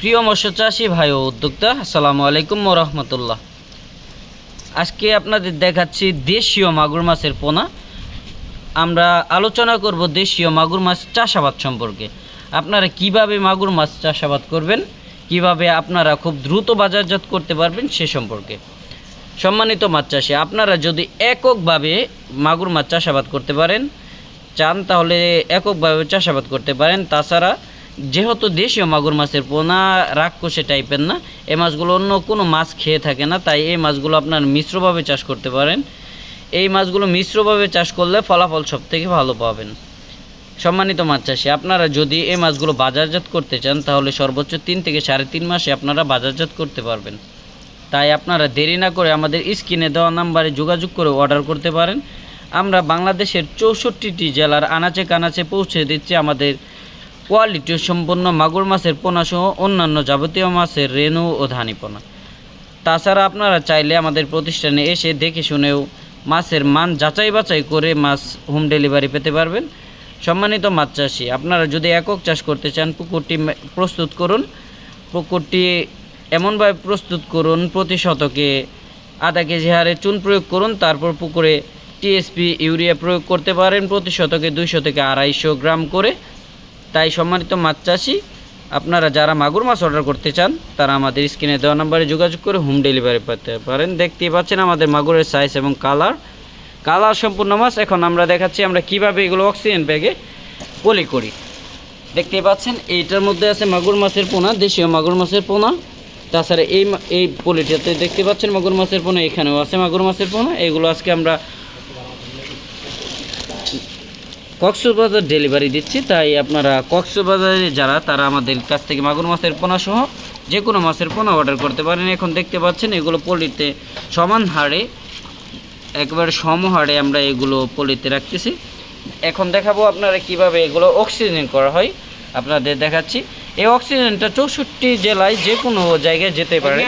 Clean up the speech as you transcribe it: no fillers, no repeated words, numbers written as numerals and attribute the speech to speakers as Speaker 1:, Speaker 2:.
Speaker 1: প্রিয় মৎস্য চাষী ভাই ও উদ্যোক্তা, আসসালামু আলাইকুম ওয়া রাহমাতুল্লাহ। আজকে আপনাদের দেখাচ্ছি দেশীয় মাগুর মাছের পোনা। আমরা আলোচনা করব দেশীয় মাগুর মাছ চাষাবাদ সম্পর্কে। আপনারা কিভাবে মাগুর মাছ চাষাবাদ করবেন, কিভাবে আপনারা খুব দ্রুত বাজারজাত করতে পারবেন সে সম্পর্কে। সম্মানিত মাছ চাষী, আপনারা যদি এককভাবে মাগুর মাছ চাষাবাদ করতে পারেন চান তাহলে এককভাবে চাষাবাদ করতে পারেন। তাছাড়া যেহেতু দেশীয় মাগুর মাছের পোনা রাক্ষসে টাইপের না, এই মাছগুলো অন্য কোনো মাছ খেয়ে থাকে না, তাই এই মাছগুলো আপনার মিশ্রভাবে চাষ করতে পারেন। এই মাছগুলো মিশ্রভাবে চাষ করলে ফলাফল সবথেকে ভালো পাবেন। সম্মানিত মাছ চাষী, আপনারা যদি এই মাছগুলো বাজারজাত করতে চান তাহলে সর্বোচ্চ 3 থেকে 3.5 মাসে আপনারা বাজারজাত করতে পারবেন। তাই আপনারা দেরি না করে আমাদের স্ক্রিনে দেওয়া নাম্বারে যোগাযোগ করে অর্ডার করতে পারেন। আমরা বাংলাদেশের 64টি জেলার আনাচে কানাচে পৌঁছে দিচ্ছি আমাদের কোয়ালিটি সম্পন্ন মাগুর মাছের পোনাসহ অন্যান্য যাবতীয় মাছের রেণু ও ধানি পোনা। তাছাড়া আপনারা চাইলে আমাদের প্রতিষ্ঠানে এসে দেখে শুনেও মাছের মান যাচাই বাছাই করে মাছ হোম ডেলিভারি পেতে পারবেন। সম্মানিত মাছ চাষী, আপনারা যদি একক চাষ করতে চান পুকুরটি প্রস্তুত করুন। পুকুরটি এমনভাবে প্রস্তুত করুন, প্রতি শতকে আধা কেজি হারে চুন প্রয়োগ করুন। তারপর পুকুরে টিএসপি ইউরিয়া প্রয়োগ করতে পারেন প্রতি শতকে 200 থেকে 250 গ্রাম করে। তাই সম্মানিত মাছ চাষী, আপনারা যারা মাগুর মাছ অর্ডার করতে চান তারা আমাদের স্ক্রিনে দেওয়া নাম্বারে যোগাযোগ করে হোম ডেলিভারি পেতে পারেন। দেখতেই পাচ্ছেন আমাদের মাগুরের সাইজ এবং কালার সম্পূর্ণ মাছ। এখন আমরা দেখাচ্ছি আমরা কিভাবে এগুলো অক্সিজেন ব্যাগে পলি করি। দেখতেই পাচ্ছেন এইটার মধ্যে আছে মাগুর মাছের পোনা, দেশীয় মাগুর মাছের পোনা। তাছাড়া এই পলিটাতে দেখতে পাচ্ছেন মাগুর মাছের পোনা, এখানেও আছে মাগুর মাছের পোনা। এগুলো আজকে আমরা কক্সবাজার ডেলিভারি দিচ্ছি, তাই আপনারা কক্সবাজারে যারা তারা আমাদের কাছ থেকে মাগুর মাছের পোনা সহ যে কোনো মাছের পোনা অর্ডার করতে পারেন। এখন দেখতে পাচ্ছেন এগুলো পলিতে সমান হারে, একবারে সমহারে আমরা এগুলো পলিতে রাখতেছি। এখন দেখাবো আপনারা কিভাবে এগুলো অক্সিজেন করা হয়। আপনাদের দেখাচ্ছি এই অক্সিজেনটা 64 জেলায় যে কোনো জায়গায় যেতে পারে।